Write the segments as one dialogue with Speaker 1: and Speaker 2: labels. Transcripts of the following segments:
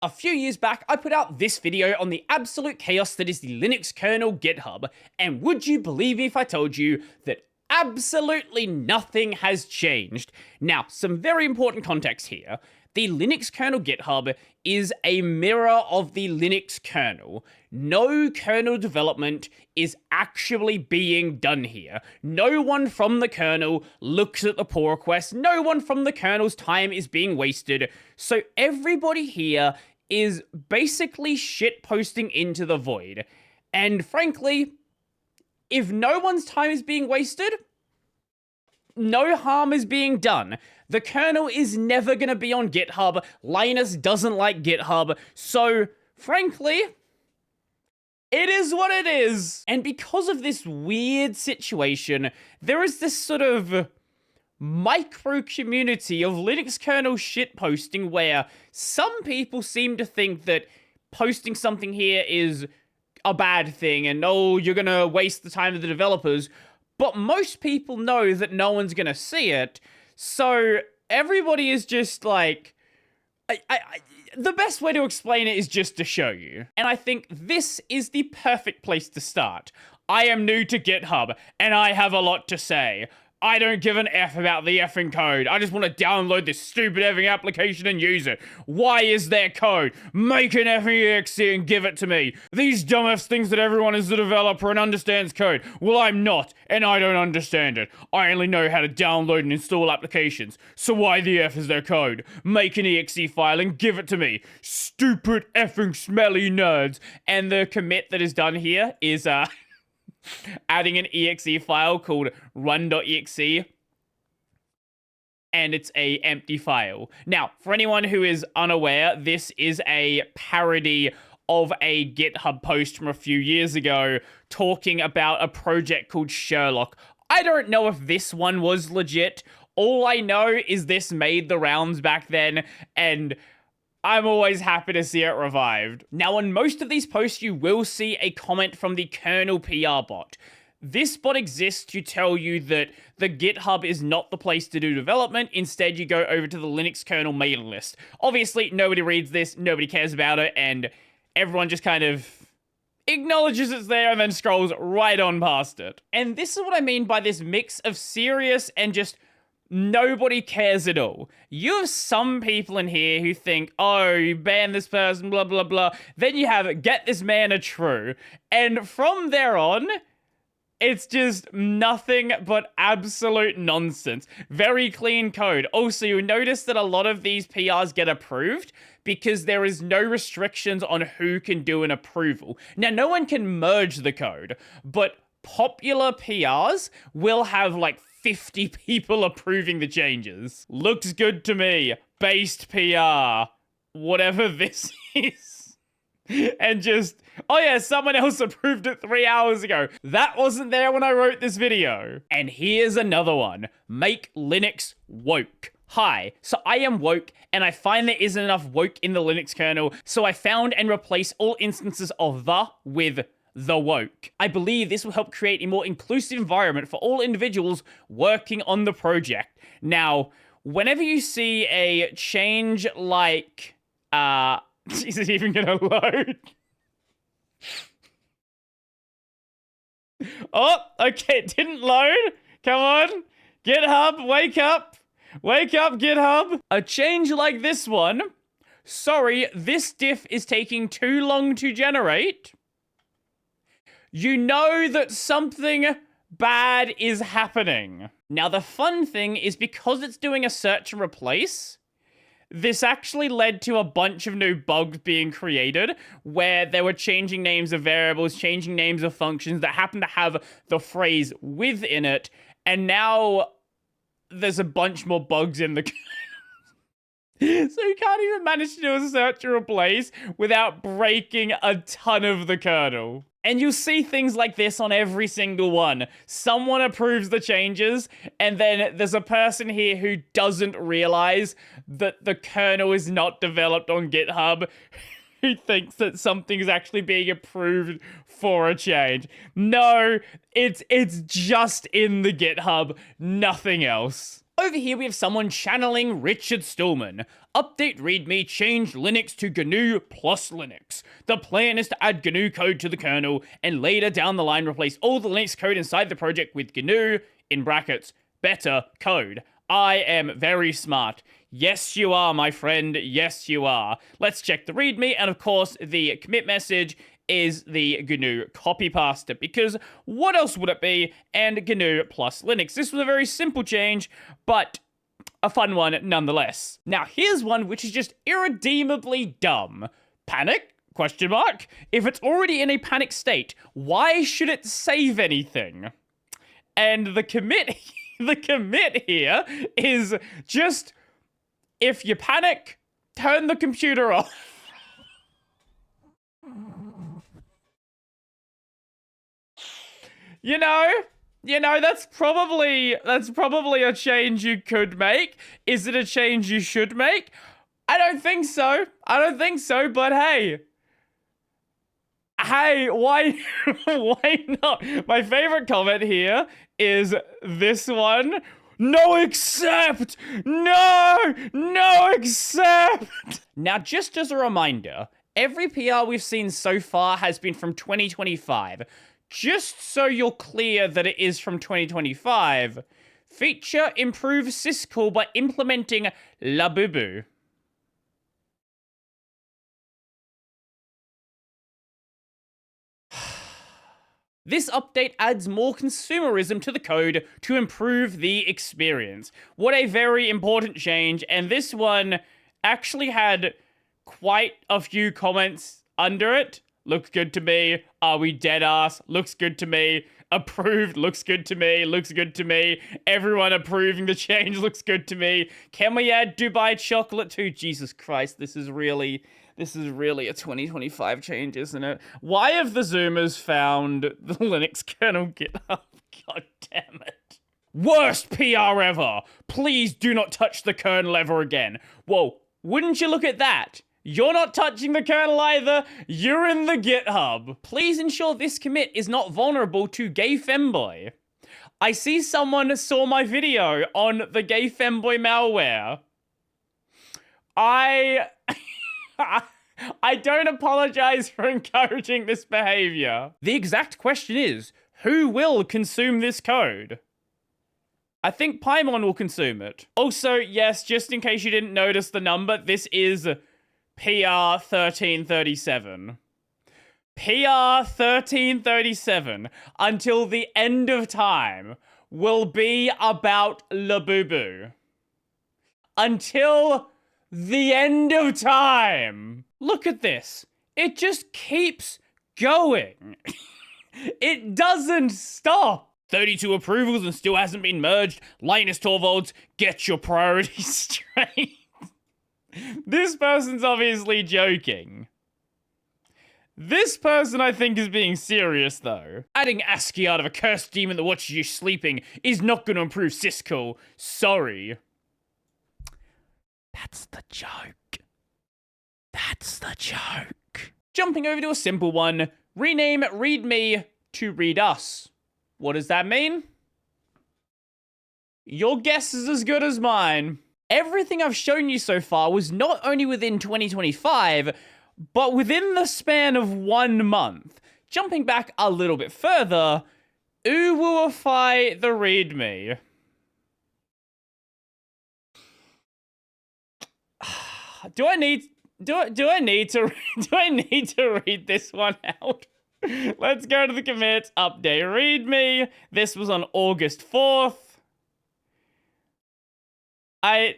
Speaker 1: A few years back, I put out this video on the absolute chaos that is the Linux kernel GitHub, and would you believe me if I told you that absolutely nothing has changed? Now, some very important context here. The Linux kernel GitHub is a mirror of the Linux kernel. No kernel development is actually being done here. No one from the kernel looks at the pull request. No one from the kernel's time is being wasted. So everybody here is basically shitposting into the void. And frankly, if no one's time is being wasted, no harm is being done. The kernel is never going to be on GitHub. Linus doesn't like GitHub. So, frankly, it is what it is. And because of this weird situation, there is this sort of micro community of Linux kernel shitposting where some people seem to think that posting something here is a bad thing and, oh, you're going to waste the time of the developers. But most people know that no one's going to see it, so everybody is just like... the best way to explain it is just to show you. And I think this is the perfect place to start. I am new to GitHub, and I have a lot to say. I don't give an F about the effing code. I just want to download this stupid effing application and use it. Why is there code? Make an effing exe and give it to me. These dumbass things that everyone is a developer and understands code. Well, I'm not, and I don't understand it. I only know how to download and install applications. So why the F is there code? Make an exe file and give it to me. Stupid effing smelly nerds. And the commit that is done here is, adding an exe file called run.exe, and it's a empty file. Now, for anyone who is unaware, this is a parody of a GitHub post from a few years ago talking about a project called Sherlock. I don't know if this one was legit. All I know is this made the rounds back then, and I'm always happy to see it revived. Now, on most of these posts, you will see a comment from the Kernel PR bot. This bot exists to tell you that the GitHub is not the place to do development. Instead, you go over to the Linux kernel mailing list. Obviously, nobody reads this, nobody cares about it, and everyone just kind of acknowledges it's there and then scrolls right on past it. And this is what I mean by this mix of serious and just nobody cares at all. You have some people in here who think, oh, you ban this person, blah, blah, blah. Then you have, get this man a true. And from there on, it's just nothing but absolute nonsense. Very clean code. Also, you'll notice that a lot of these PRs get approved because there is no restrictions on who can do an approval. Now, no one can merge the code, but popular PRs will have like 50 people approving the changes. Looks good to me. Based PR. Whatever this is. And just, oh yeah, someone else approved it 3 hours ago. That wasn't there when I wrote this video. And here's another one. Make Linux woke. Hi, so I am woke, and I find there isn't enough woke in the Linux kernel, so I found and replaced all instances of the with the woke. I believe this will help create a more inclusive environment for all individuals working on the project. Now, whenever you see a change like, is it even gonna load? Oh, okay, it didn't load. Come on. GitHub, wake up. Wake up, GitHub. A change like this one. Sorry, this diff is taking too long to generate. You know that something bad is happening. Now, the fun thing is because it's doing a search and replace, this actually led to a bunch of new bugs being created where they were changing names of variables, changing names of functions that happen to have the phrase within it, and now there's a bunch more bugs in the code. So you can't even manage to do a search and replace without breaking a ton of the kernel. And you'll see things like this on every single one. Someone approves the changes, and then there's a person here who doesn't realize that the kernel is not developed on GitHub, who thinks that something is actually being approved for a change. No, it's just in the GitHub, nothing else. Over here we have someone channeling Richard Stallman. Update README, change Linux to GNU plus Linux. The plan is to add GNU code to the kernel, and later down the line replace all the Linux code inside the project with GNU, in brackets, better code. I am very smart. Yes, you are, my friend. Yes, you are. Let's check the README, and of course, the commit message is the GNU copy pasta, because what else would it be? And GNU plus Linux. This was a very simple change, but a fun one nonetheless. Now, here's one which is just irredeemably dumb. Panic? Question mark? If it's already in a panic state, why should it save anything? And the commit, the commit here is just, if you panic, turn the computer off. You know, that's probably a change you could make. Is it a change you should make? I don't think so. But hey, why not? My favorite comment here is this one. No accept! No accept! Now, just as a reminder, every PR we've seen so far has been from 2025. Just so you're clear that it is from 2025, feature improve syscall by implementing Labubu. This update adds more consumerism to the code to improve the experience. What a very important change, and this one actually had quite a few comments under it. Looks good to me. Are we dead ass? Looks good to me. Approved. Looks good to me. Looks good to me. Everyone approving the change. Looks good to me. Can we add Dubai chocolate too? Jesus Christ, this is really a 2025 change, isn't it? Why have the Zoomers found the Linux kernel GitHub? God damn it. Worst PR ever. Please do not touch the kernel ever again. Whoa, wouldn't you look at that? You're not touching the kernel either. You're in the GitHub. Please ensure this commit is not vulnerable to gay femboy. I see someone saw my video on the gay femboy malware. I don't apologize for encouraging this behavior. The exact question is, who will consume this code? I think Paimon will consume it. Also, yes, just in case you didn't notice the number, this is PR 1337. PR 1337 until the end of time will be about Labubu. Until the end of time. Look at this. It just keeps going. It doesn't stop. 32 approvals and still hasn't been merged. Linus Torvalds, get your priorities straight. This person's obviously joking. This person, I think, is being serious, though. Adding ASCII out of a cursed demon that watches you sleeping is not going to improve syscall. Sorry. That's the joke. That's the joke. Jumping over to a simple one. Rename README to READUS. What does that mean? Your guess is as good as mine. Everything I've shown you so far was not only within 2025, but within the span of 1 month. Jumping back a little bit further, uwuify the README. Do I need to read this one out? Let's go to the commits, update README. This was on August 4th. I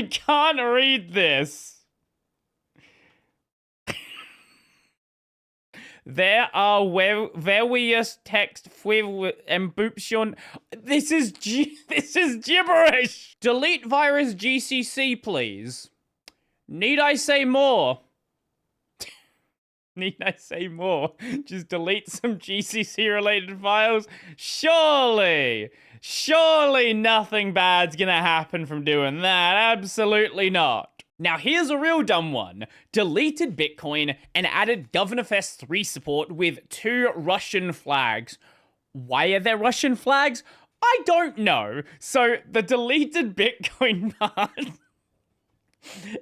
Speaker 1: can't read this. There are various text and booption. This is gibberish. Delete virus GCC, please. Need I say more? Need I say more? Just delete some GCC related files? Surely nothing bad's gonna happen from doing that. Absolutely not. Now here's a real dumb one. Deleted Bitcoin and added GovernorFest 3 support with 2 Russian flags. Why are there Russian flags? I don't know. So the deleted Bitcoin part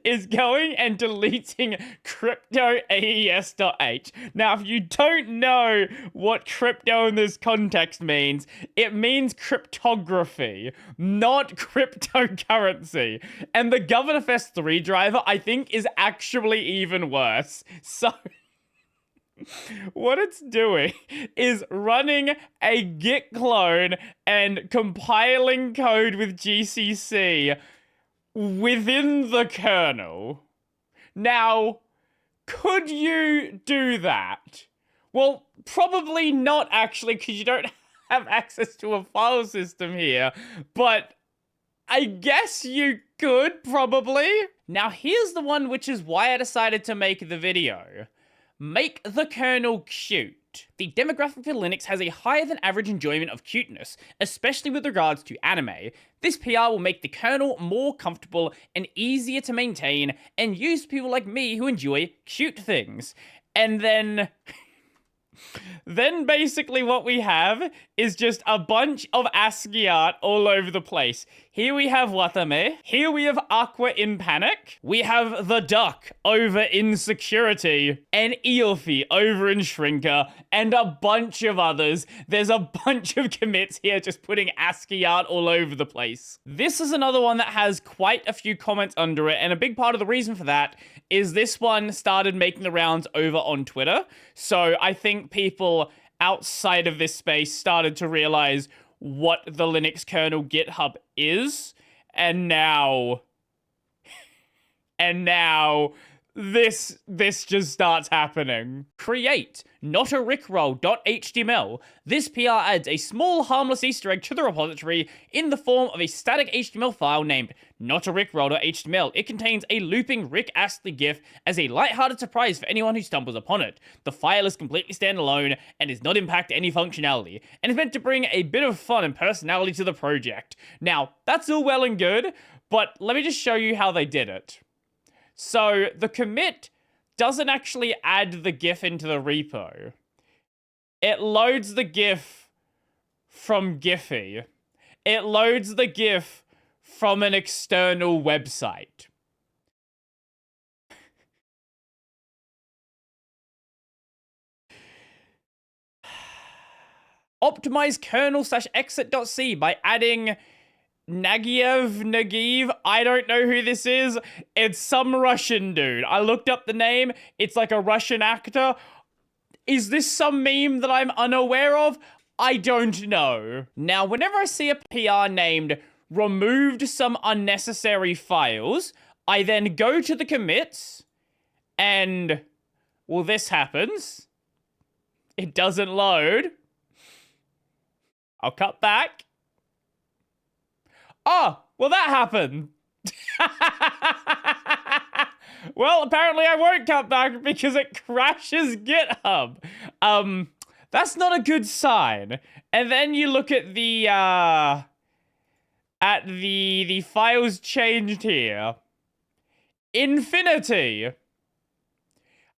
Speaker 1: is going and deleting crypto.aes.h. Now, if you don't know what crypto in this context means, it means cryptography, not cryptocurrency. And the Governor Fest 3 driver, I think, is actually even worse. So what it's doing is running a git clone and compiling code with GCC within the kernel. Now, could you do that? Well, probably not actually, because you don't have access to a file system here, but I guess you could, probably. Now, here's the one which is why I decided to make the video. Make the kernel cute. The demographic for Linux has a higher than average enjoyment of cuteness, especially with regards to anime. This PR will make the kernel more comfortable and easier to maintain and use for people like me who enjoy cute things. And then basically what we have is just a bunch of ASCII art all over the place. Here we have Watame. Here we have Aqua in panic. We have the duck over in security. And Eolfi over in shrinker. And a bunch of others. There's a bunch of commits here just putting ASCII art all over the place. This is another one that has quite a few comments under it. And a big part of the reason for that is this one started making the rounds over on Twitter. So I think people outside of this space started to realize what the Linux kernel GitHub is, and now this just starts happening. Create not a rickroll.html. This PR adds a small harmless Easter egg to the repository in the form of a static HTML file named not a rickroll.html. It contains a looping Rick Astley GIF as a lighthearted surprise for anyone who stumbles upon it. The file is completely standalone and does not impact any functionality, and is meant to bring a bit of fun and personality to the project. Now, that's all well and good, but let me just show you how they did it. So the commit doesn't actually add the GIF into the repo. It loads the GIF from Giphy. It loads the GIF from an external website. Optimize kernel/exit.c by adding Nagiv, I don't know who this is. It's some Russian dude. I looked up the name. It's like a Russian actor. Is this some meme that I'm unaware of? I don't know. Now, whenever I see a PR named removed some unnecessary files, I then go to the commits and, well, this happens. It doesn't load. I'll cut back. Oh, well, that happened. Well, apparently I won't cut back because it crashes GitHub. That's not a good sign. And then you look at the files changed here. Infinity.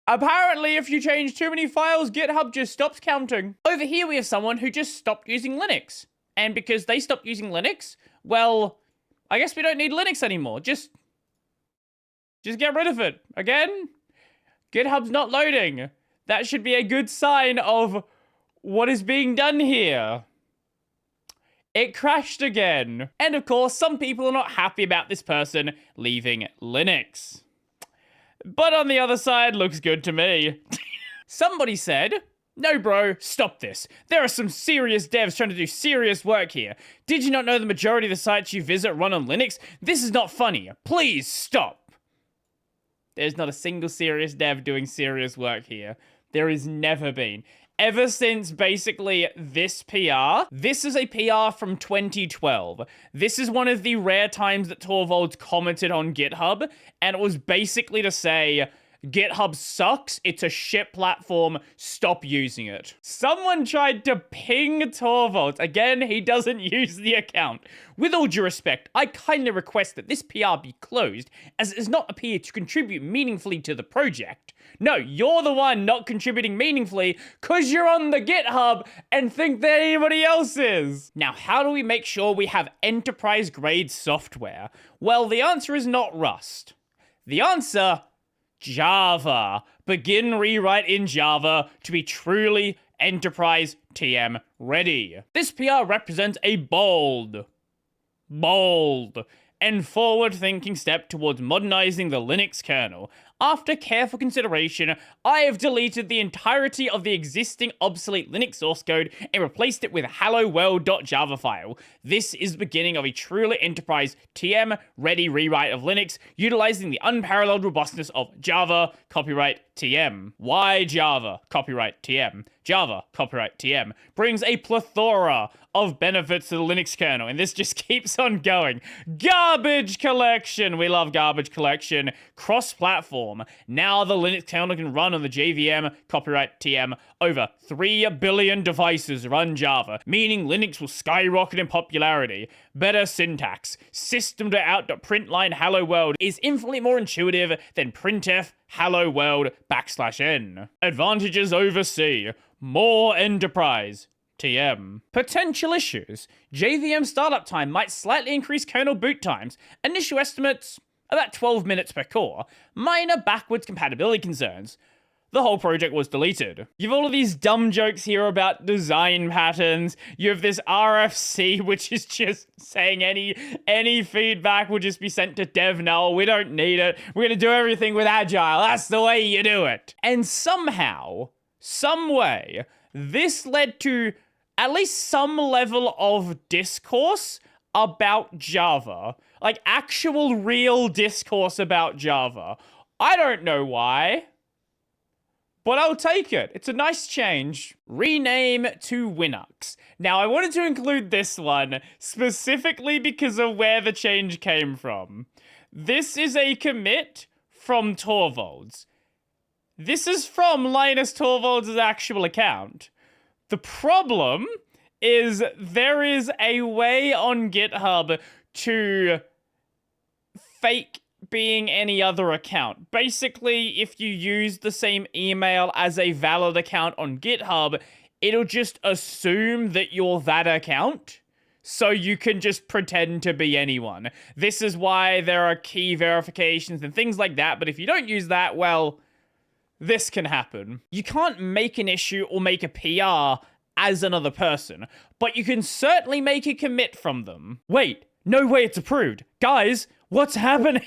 Speaker 1: Apparently, if you change too many files, GitHub just stops counting. Over here, we have someone who just stopped using Linux. And because they stopped using Linux, well, I guess we don't need Linux anymore. Just get rid of it. Again, GitHub's not loading. That should be a good sign of what is being done here. It crashed again. And of course, some people are not happy about this person leaving Linux. But on the other side, looks good to me. Somebody said, "No, bro, stop this. There are some serious devs trying to do serious work here. Did you not know the majority of the sites you visit run on Linux? This is not funny. Please stop." There's not a single serious dev doing serious work here. There has never been. Ever since basically this PR, this is a PR from 2012. This is one of the rare times that Torvalds commented on GitHub, and it was basically to say, GitHub sucks. It's a shit platform. Stop using it. Someone tried to ping Torvalds. Again, he doesn't use the account. With all due respect, I kindly request that this PR be closed, as it does not appear to contribute meaningfully to the project. No, you're the one not contributing meaningfully because you're on the GitHub and think that anybody else is. Now, how do we make sure we have enterprise-grade software? Well, the answer is not Rust. The answer, Java. Begin rewrite in Java to be truly enterprise TM ready. This PR represents a bold, and forward-thinking step towards modernizing the Linux kernel. After careful consideration, I have deleted the entirety of the existing obsolete Linux source code and replaced it with hello-world.java file. This is the beginning of a truly enterprise TM-ready rewrite of Linux, utilizing the unparalleled robustness of Java, copyright TM. Why Java, copyright TM? Java, copyright TM, brings a plethora of benefits to the Linux kernel, and this just keeps on going. Garbage collection! We love garbage collection. Cross-platform. Now the Linux kernel can run on the JVM, copyright TM. Over 3 billion devices run Java, meaning Linux will skyrocket in popularity. Better syntax. System to out.println hello world is infinitely more intuitive than printf hello world \n. Advantages over C. More enterprise. TM. Potential issues. JVM startup time might slightly increase kernel boot times. Initial estimates, about 12 minutes per core. Minor backwards compatibility concerns. The whole project was deleted. You have all of these dumb jokes here about design patterns. You have this RFC, which is just saying any feedback will just be sent to dev null. We don't need it. We're gonna do everything with Agile. That's the way you do it. And somehow, some way, this led to at least some level of discourse about Java. Like, actual real discourse about Java. I don't know why, but I'll take it. It's a nice change. Rename to Winux. Now, I wanted to include this one specifically because of where the change came from. This is a commit from Torvalds. This is from Linus Torvalds' actual account. The problem is there is a way on GitHub to fake being any other account. Basically, if you use the same email as a valid account on GitHub, it'll just assume that you're that account, so you can just pretend to be anyone. This is why there are key verifications and things like that, but if you don't use that, well, this can happen. You can't make an issue or make a PR as another person, but you can certainly make a commit from them. Wait, no way it's approved. Guys, what's happening?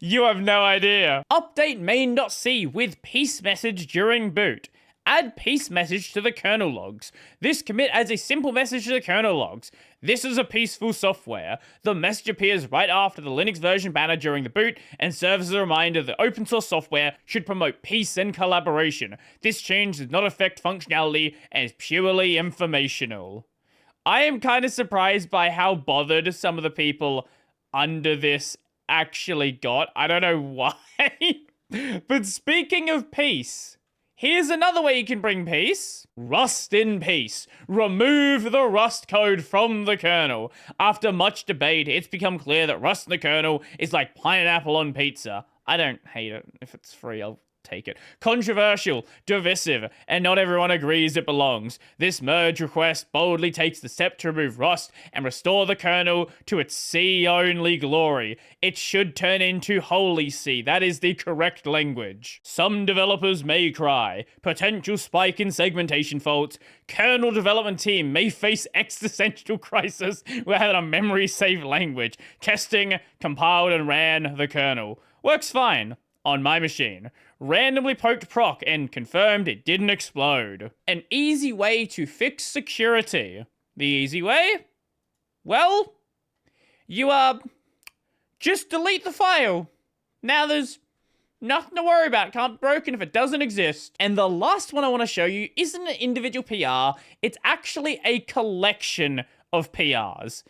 Speaker 1: You have no idea. Update main.c with peace message during boot. Add peace message to the kernel logs. This commit adds a simple message to the kernel logs. This is a peaceful software. The message appears right after the Linux version banner during the boot and serves as a reminder that open source software should promote peace and collaboration. This change does not affect functionality and is purely informational. I am kind of surprised by how bothered some of the people under this actually got. I don't know why. But speaking of peace, here's another way you can bring peace. Rust in peace. Remove the Rust code from the kernel. After much debate, it's become clear that Rust in the kernel is like pineapple on pizza. I don't hate it. If it's free, I'll take it. Controversial, divisive, and not everyone agrees it belongs. This merge request boldly takes the step to remove Rust and restore the kernel to its C-only glory. It should turn into Holy C. That is the correct language. Some developers may cry. Potential spike in segmentation faults. Kernel development team may face existential crisis without a memory-safe language. Testing, compiled and ran the kernel. Works fine on my machine. Randomly poked proc and confirmed it didn't explode. An easy way to fix security. The easy way? Well, you, just delete the file. Now there's nothing to worry about. Can't be broken if it doesn't exist. And the last one I want to show you isn't an individual PR. It's actually a collection of PRs.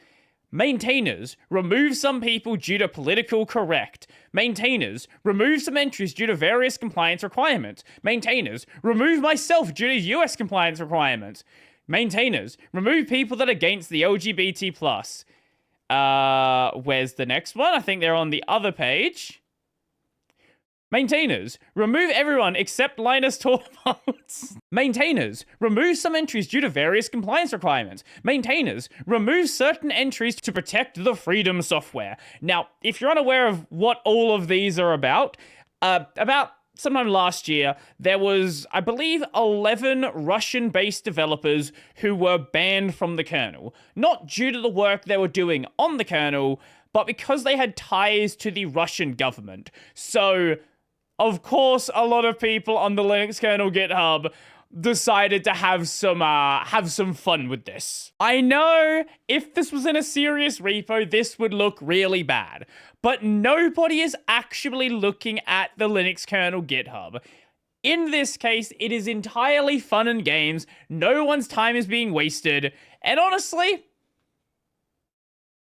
Speaker 1: Maintainers, remove some people due to political correct. Maintainers, remove some entries due to various compliance requirements. Maintainers, remove myself due to US compliance requirements. Maintainers, remove people that are against the LGBT+. Where's the next one? I think they're on the other page. Maintainers, remove everyone except Linus Torvalds. Maintainers, remove some entries due to various compliance requirements. Maintainers, remove certain entries to protect the freedom software. Now, if you're unaware of what all of these are about sometime last year, there was, I believe, 11 Russian-based developers who were banned from the kernel. Not due to the work they were doing on the kernel, but because they had ties to the Russian government. So, of course, a lot of people on the Linux kernel GitHub decided to have some fun with this. I know if this was in a serious repo, this would look really bad, but nobody is actually looking at the Linux kernel GitHub. In this case, it is entirely fun and games. No one's time is being wasted, and honestly,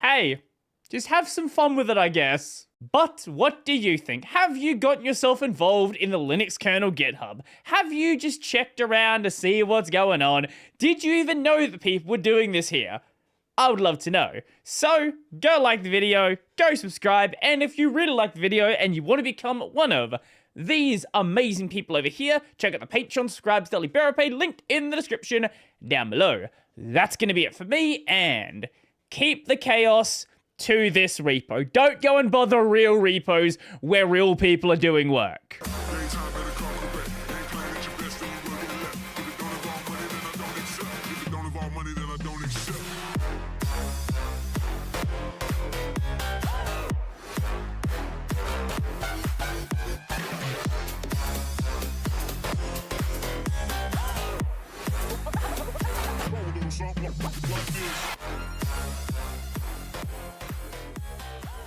Speaker 1: hey, just have some fun with it, I guess. But what do you think? Have you gotten yourself involved in the Linux kernel GitHub? Have you just checked around to see what's going on? Did you even know that people were doing this here? I would love to know. So, go like the video, go subscribe, and if you really like the video and you want to become one of these amazing people over here, check out the Patreon subscribe Daily Bearer page linked in the description down below. That's going to be it for me, and keep the chaos to this repo. Don't go and bother real repos where real people are doing work.